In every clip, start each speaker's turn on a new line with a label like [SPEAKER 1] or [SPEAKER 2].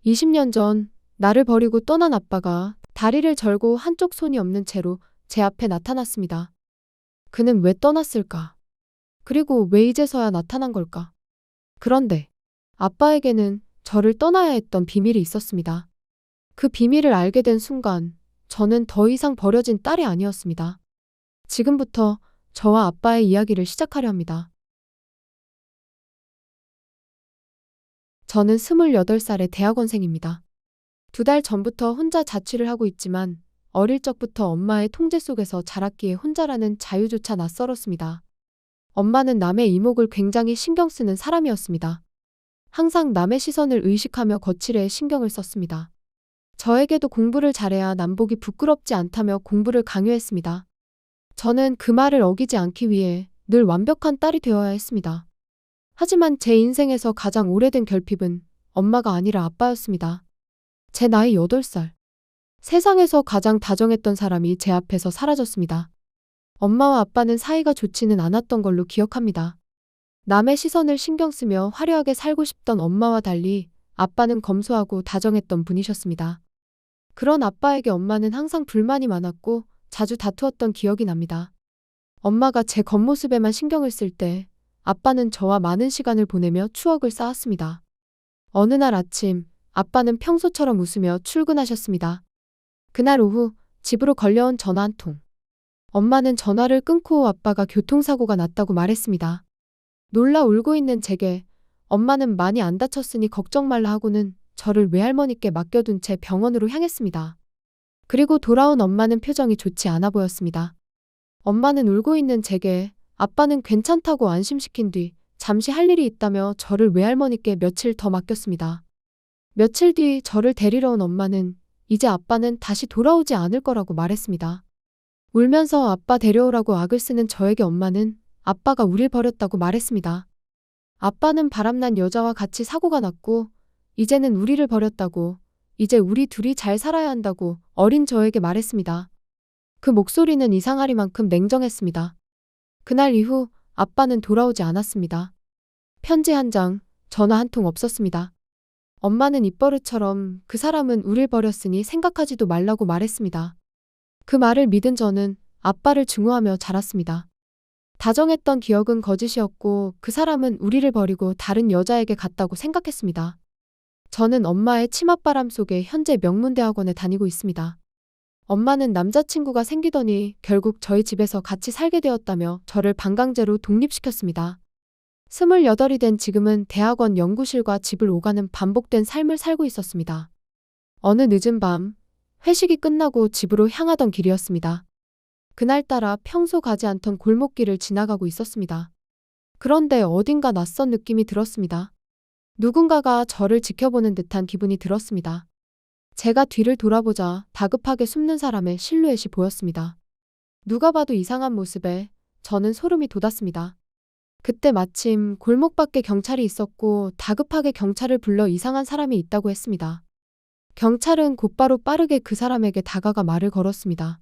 [SPEAKER 1] 20년 전 나를 버리고 떠난 아빠가 다리를 절고 한쪽 손이 없는 채로 제 앞에 나타났습니다. 그는 왜 떠났을까? 그리고 왜 이제서야 나타난 걸까? 그런데 아빠에게는 저를 떠나야 했던 비밀이 있었습니다. 그 비밀을 알게 된 순간 저는 더 이상 버려진 딸이 아니었습니다. 지금부터 저와 아빠의 이야기를 시작하려 합니다. 저는 28살의 대학원생입니다. 2달 전부터 혼자 자취를 하고 있지만 어릴 적부터 엄마의 통제 속에서 자랐기에 혼자라는 자유조차 낯설었습니다. 엄마는 남의 이목을 굉장히 신경 쓰는 사람이었습니다. 항상 남의 시선을 의식하며 거칠게 신경을 썼습니다. 저에게도 공부를 잘해야 남보기 부끄럽지 않다며 공부를 강요했습니다. 저는 그 말을 어기지 않기 위해 늘 완벽한 딸이 되어야 했습니다. 하지만 제 인생에서 가장 오래된 결핍은 엄마가 아니라 아빠였습니다. 제 나이 8살. 세상에서 가장 다정했던 사람이 제 앞에서 사라졌습니다. 엄마와 아빠는 사이가 좋지는 않았던 걸로 기억합니다. 남의 시선을 신경 쓰며 화려하게 살고 싶던 엄마와 달리 아빠는 검소하고 다정했던 분이셨습니다. 그런 아빠에게 엄마는 항상 불만이 많았고 자주 다투었던 기억이 납니다. 엄마가 제 겉모습에만 신경을 쓸 때 아빠는 저와 많은 시간을 보내며 추억을 쌓았습니다. 어느 날 아침, 아빠는 평소처럼 웃으며 출근하셨습니다. 그날 오후 집으로 걸려온 전화 한 통. 엄마는 전화를 끊고 아빠가 교통사고가 났다고 말했습니다. 놀라 울고 있는 제게 엄마는 많이 안 다쳤으니 걱정 말라 하고는 저를 외할머니께 맡겨둔 채 병원으로 향했습니다. 그리고 돌아온 엄마는 표정이 좋지 않아 보였습니다. 엄마는 울고 있는 제게 아빠는 괜찮다고 안심시킨 뒤 잠시 할 일이 있다며 저를 외할머니께 며칠 더 맡겼습니다. 며칠 뒤 저를 데리러 온 엄마는 이제 아빠는 다시 돌아오지 않을 거라고 말했습니다. 울면서 아빠 데려오라고 악을 쓰는 저에게 엄마는 아빠가 우릴 버렸다고 말했습니다. 아빠는 바람난 여자와 같이 사고가 났고 이제는 우리를 버렸다고, 이제 우리 둘이 잘 살아야 한다고 어린 저에게 말했습니다. 그 목소리는 이상하리만큼 냉정했습니다. 그날 이후 아빠는 돌아오지 않았습니다. 편지 한 장, 전화 한 통 없었습니다. 엄마는 입버릇처럼 그 사람은 우릴 버렸으니 생각하지도 말라고 말했습니다. 그 말을 믿은 저는 아빠를 증오하며 자랐습니다. 다정했던 기억은 거짓이었고 그 사람은 우리를 버리고 다른 여자에게 갔다고 생각했습니다. 저는 엄마의 치맛바람 속에 현재 명문대학원에 다니고 있습니다. 엄마는 남자친구가 생기더니 결국 저희 집에서 같이 살게 되었다며 저를 반강제로 독립시켰습니다. 28이 된 지금은 대학원 연구실과 집을 오가는 반복된 삶을 살고 있었습니다. 어느 늦은 밤, 회식이 끝나고 집으로 향하던 길이었습니다. 그날따라 평소 가지 않던 골목길을 지나가고 있었습니다. 그런데 어딘가 낯선 느낌이 들었습니다. 누군가가 저를 지켜보는 듯한 기분이 들었습니다. 제가 뒤를 돌아보자 다급하게 숨는 사람의 실루엣이 보였습니다. 누가 봐도 이상한 모습에 저는 소름이 돋았습니다. 그때 마침 골목 밖에 경찰이 있었고 다급하게 경찰을 불러 이상한 사람이 있다고 했습니다. 경찰은 곧바로 빠르게 그 사람에게 다가가 말을 걸었습니다.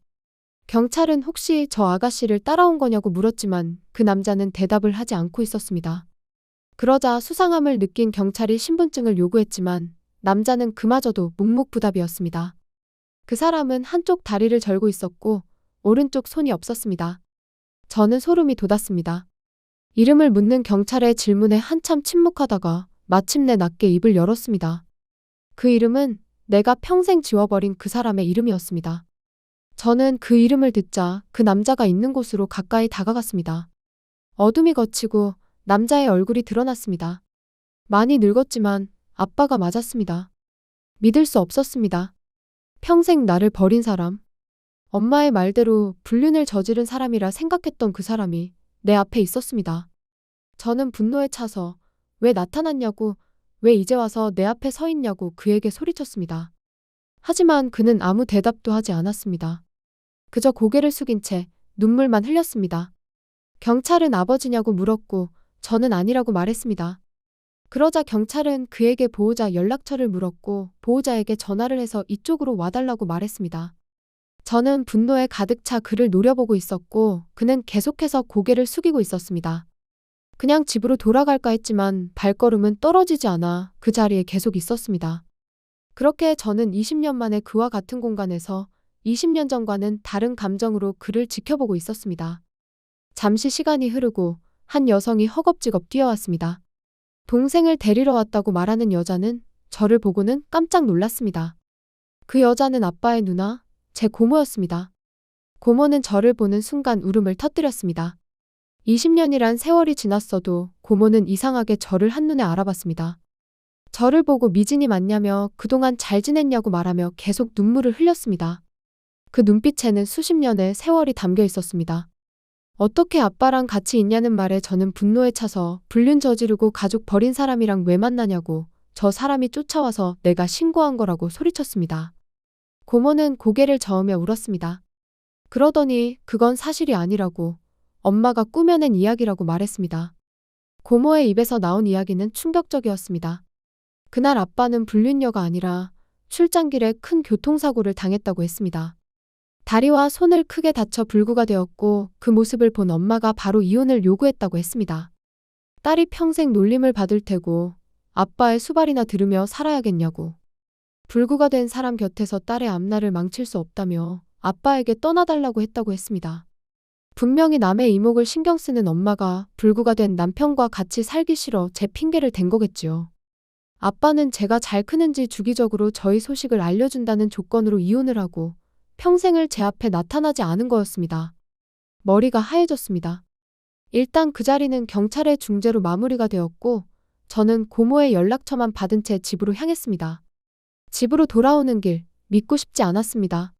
[SPEAKER 1] 경찰은 혹시 저 아가씨를 따라온 거냐고 물었지만 그 남자는 대답을 하지 않고 있었습니다. 그러자 수상함을 느낀 경찰이 신분증을 요구했지만 남자는 그마저도 묵묵부답이었습니다. 그 사람은 한쪽 다리를 절고 있었고 오른쪽 손이 없었습니다. 저는 소름이 돋았습니다. 이름을 묻는 경찰의 질문에 한참 침묵하다가 마침내 낮게 입을 열었습니다. 그 이름은 내가 평생 지워버린 그 사람의 이름이었습니다. 저는 그 이름을 듣자 그 남자가 있는 곳으로 가까이 다가갔습니다. 어둠이 걷히고 남자의 얼굴이 드러났습니다. 많이 늙었지만 아빠가 맞았습니다. 믿을 수 없었습니다. 평생 나를 버린 사람. 엄마의 말대로 불륜을 저지른 사람이라 생각했던 그 사람이 내 앞에 있었습니다. 저는 분노에 차서 왜 나타났냐고, 왜 이제 와서 내 앞에 서 있냐고 그에게 소리쳤습니다. 하지만 그는 아무 대답도 하지 않았습니다. 그저 고개를 숙인 채 눈물만 흘렸습니다. 경찰은 아버지냐고 물었고 저는 아니라고 말했습니다. 그러자 경찰은 그에게 보호자 연락처를 물었고 보호자에게 전화를 해서 이쪽으로 와달라고 말했습니다. 저는 분노에 가득 차 그를 노려보고 있었고 그는 계속해서 고개를 숙이고 있었습니다. 그냥 집으로 돌아갈까 했지만 발걸음은 떨어지지 않아 그 자리에 계속 있었습니다. 그렇게 저는 20년 만에 그와 같은 공간에서 20년 전과는 다른 감정으로 그를 지켜보고 있었습니다. 잠시 시간이 흐르고 한 여성이 허겁지겁 뛰어왔습니다. 동생을 데리러 왔다고 말하는 여자는 저를 보고는 깜짝 놀랐습니다. 그 여자는 아빠의 누나, 제 고모였습니다. 고모는 저를 보는 순간 울음을 터뜨렸습니다. 20년이란 세월이 지났어도 고모는 이상하게 저를 한눈에 알아봤습니다. 저를 보고 미진이 맞냐며 그동안 잘 지냈냐고 말하며 계속 눈물을 흘렸습니다. 그 눈빛에는 수십 년의 세월이 담겨 있었습니다. 어떻게 아빠랑 같이 있냐는 말에 저는 분노에 차서 불륜 저지르고 가족 버린 사람이랑 왜 만나냐고 저 사람이 쫓아와서 내가 신고한 거라고 소리쳤습니다. 고모는 고개를 저으며 울었습니다. 그러더니 그건 사실이 아니라고 엄마가 꾸며낸 이야기라고 말했습니다. 고모의 입에서 나온 이야기는 충격적이었습니다. 그날 아빠는 불륜녀가 아니라 출장길에 큰 교통사고를 당했다고 했습니다. 다리와 손을 크게 다쳐 불구가 되었고 그 모습을 본 엄마가 바로 이혼을 요구했다고 했습니다. 딸이 평생 놀림을 받을 테고 아빠의 수발이나 들으며 살아야겠냐고. 불구가 된 사람 곁에서 딸의 앞날을 망칠 수 없다며 아빠에게 떠나달라고 했다고 했습니다. 분명히 남의 이목을 신경 쓰는 엄마가 불구가 된 남편과 같이 살기 싫어 제 핑계를 댄 거겠지요. 아빠는 제가 잘 크는지 주기적으로 저희 소식을 알려준다는 조건으로 이혼을 하고 평생을 제 앞에 나타나지 않은 거였습니다. 머리가 하얘졌습니다. 일단 그 자리는 경찰의 중재로 마무리가 되었고 저는 고모의 연락처만 받은 채 집으로 향했습니다. 집으로 돌아오는 길 믿고 싶지 않았습니다.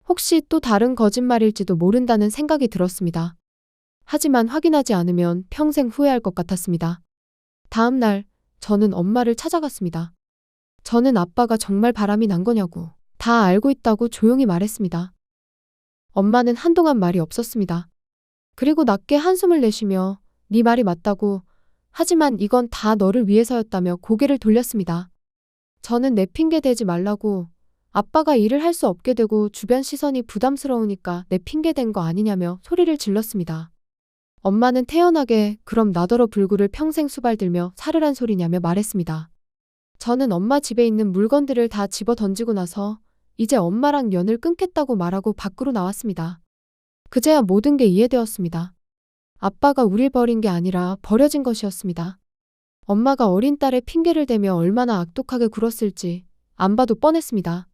[SPEAKER 1] 혹시 또 다른 거짓말일지도 모른다는 생각이 들었습니다. 하지만 확인하지 않으면 평생 후회할 것 같았습니다. 다음 날 저는 엄마를 찾아갔습니다. 저는 아빠가 정말 바람이 난 거냐고 다 알고 있다고 조용히 말했습니다. 엄마는 한동안 말이 없었습니다. 그리고 낮게 한숨을 내쉬며 네 말이 맞다고 하지만 이건 다 너를 위해서였다며 고개를 돌렸습니다. 저는 내 핑계 대지 말라고 아빠가 일을 할 수 없게 되고 주변 시선이 부담스러우니까 내 핑계 댄 거 아니냐며 소리를 질렀습니다. 엄마는 태연하게 그럼 나더러 불구를 평생 수발들며 살으란 소리냐며 말했습니다. 저는 엄마 집에 있는 물건들을 다 집어 던지고 나서 이제 엄마랑 연을 끊겠다고 말하고 밖으로 나왔습니다. 그제야 모든 게 이해되었습니다. 아빠가 우릴 버린 게 아니라 버려진 것이었습니다. 엄마가 어린 딸의 핑계를 대며 얼마나 악독하게 굴었을지 안 봐도 뻔했습니다.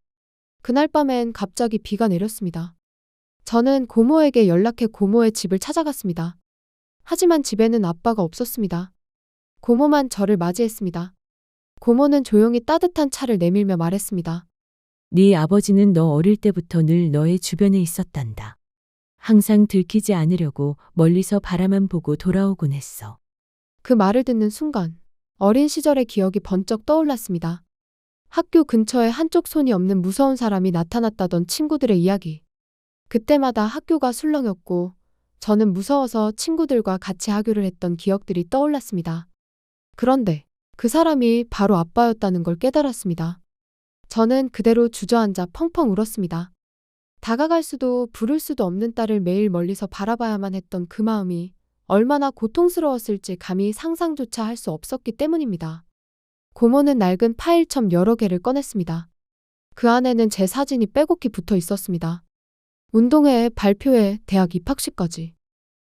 [SPEAKER 1] 그날 밤엔 갑자기 비가 내렸습니다. 저는 고모에게 연락해 고모의 집을 찾아갔습니다. 하지만 집에는 아빠가 없었습니다. 고모만 저를 맞이했습니다. 고모는 조용히 따뜻한 차를 내밀며 말했습니다.
[SPEAKER 2] 네 아버지는 너 어릴 때부터 늘 너의 주변에 있었단다. 항상 들키지 않으려고 멀리서 바라만 보고 돌아오곤 했어.
[SPEAKER 1] 그 말을 듣는 순간 어린 시절의 기억이 번쩍 떠올랐습니다. 학교 근처에 한쪽 손이 없는 무서운 사람이 나타났다던 친구들의 이야기. 그때마다 학교가 술렁였고 저는 무서워서 친구들과 같이 하교를 했던 기억들이 떠올랐습니다. 그런데 그 사람이 바로 아빠였다는 걸 깨달았습니다. 저는 그대로 주저앉아 펑펑 울었습니다. 다가갈 수도 부를 수도 없는 딸을 매일 멀리서 바라봐야만 했던 그 마음이 얼마나 고통스러웠을지 감히 상상조차 할 수 없었기 때문입니다. 고모는 낡은 파일첩 여러 개를 꺼냈습니다. 그 안에는 제 사진이 빼곡히 붙어 있었습니다. 운동회, 발표회, 대학 입학식까지.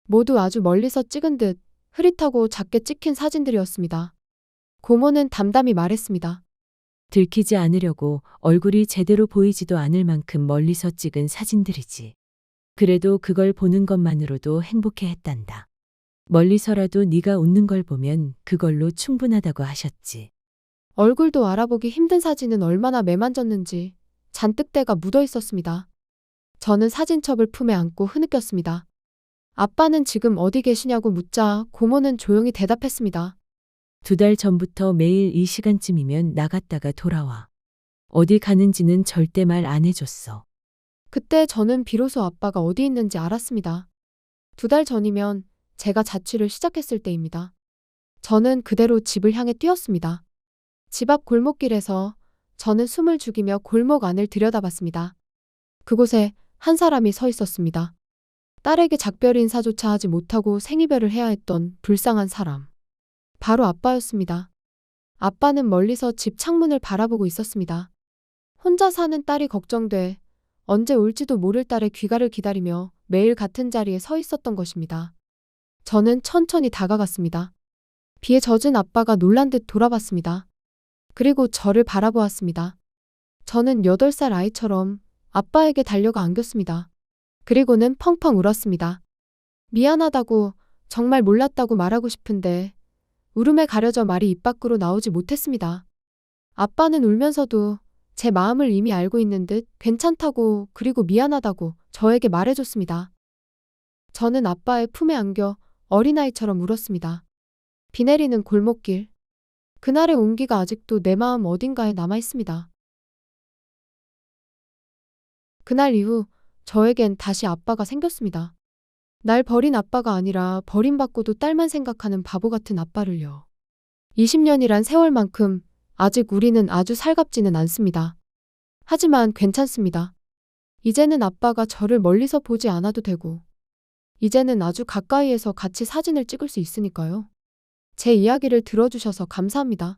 [SPEAKER 1] 모두 아주 멀리서 찍은 듯 흐릿하고 작게 찍힌 사진들이었습니다. 고모는 담담히 말했습니다.
[SPEAKER 2] 들키지 않으려고 얼굴이 제대로 보이지도 않을 만큼 멀리서 찍은 사진들이지. 그래도 그걸 보는 것만으로도 행복해 했단다. 멀리서라도 네가 웃는 걸 보면 그걸로 충분하다고 하셨지.
[SPEAKER 1] 얼굴도 알아보기 힘든 사진은 얼마나 매만졌는지 잔뜩 때가 묻어 있었습니다. 저는 사진첩을 품에 안고 흐느꼈습니다. 아빠는 지금 어디 계시냐고 묻자 고모는 조용히 대답했습니다.
[SPEAKER 2] 2달 전부터 매일 이 시간쯤이면 나갔다가 돌아와. 어디 가는지는 절대 말 안 해줬어.
[SPEAKER 1] 그때 저는 비로소 아빠가 어디 있는지 알았습니다. 2달 전이면 제가 자취를 시작했을 때입니다. 저는 그대로 집을 향해 뛰었습니다. 집 앞 골목길에서 저는 숨을 죽이며 골목 안을 들여다봤습니다. 그곳에 한 사람이 서 있었습니다. 딸에게 작별 인사조차 하지 못하고 생이별을 해야 했던 불쌍한 사람. 바로 아빠였습니다. 아빠는 멀리서 집 창문을 바라보고 있었습니다. 혼자 사는 딸이 걱정돼 언제 올지도 모를 딸의 귀가를 기다리며 매일 같은 자리에 서 있었던 것입니다. 저는 천천히 다가갔습니다. 비에 젖은 아빠가 놀란 듯 돌아봤습니다. 그리고 저를 바라보았습니다. 저는 8살 아이처럼 아빠에게 달려가 안겼습니다. 그리고는 펑펑 울었습니다. 미안하다고, 정말 몰랐다고 말하고 싶은데 울음에 가려져 말이 입 밖으로 나오지 못했습니다. 아빠는 울면서도 제 마음을 이미 알고 있는 듯 괜찮다고 그리고 미안하다고 저에게 말해줬습니다. 저는 아빠의 품에 안겨 어린아이처럼 울었습니다. 비 내리는 골목길. 그날의 온기가 아직도 내 마음 어딘가에 남아있습니다. 그날 이후 저에겐 다시 아빠가 생겼습니다. 날 버린 아빠가 아니라 버림받고도 딸만 생각하는 바보 같은 아빠를요. 20년이란 세월만큼 아직 우리는 아주 살갑지는 않습니다. 하지만 괜찮습니다. 이제는 아빠가 저를 멀리서 보지 않아도 되고, 이제는 아주 가까이에서 같이 사진을 찍을 수 있으니까요. 제 이야기를 들어주셔서 감사합니다.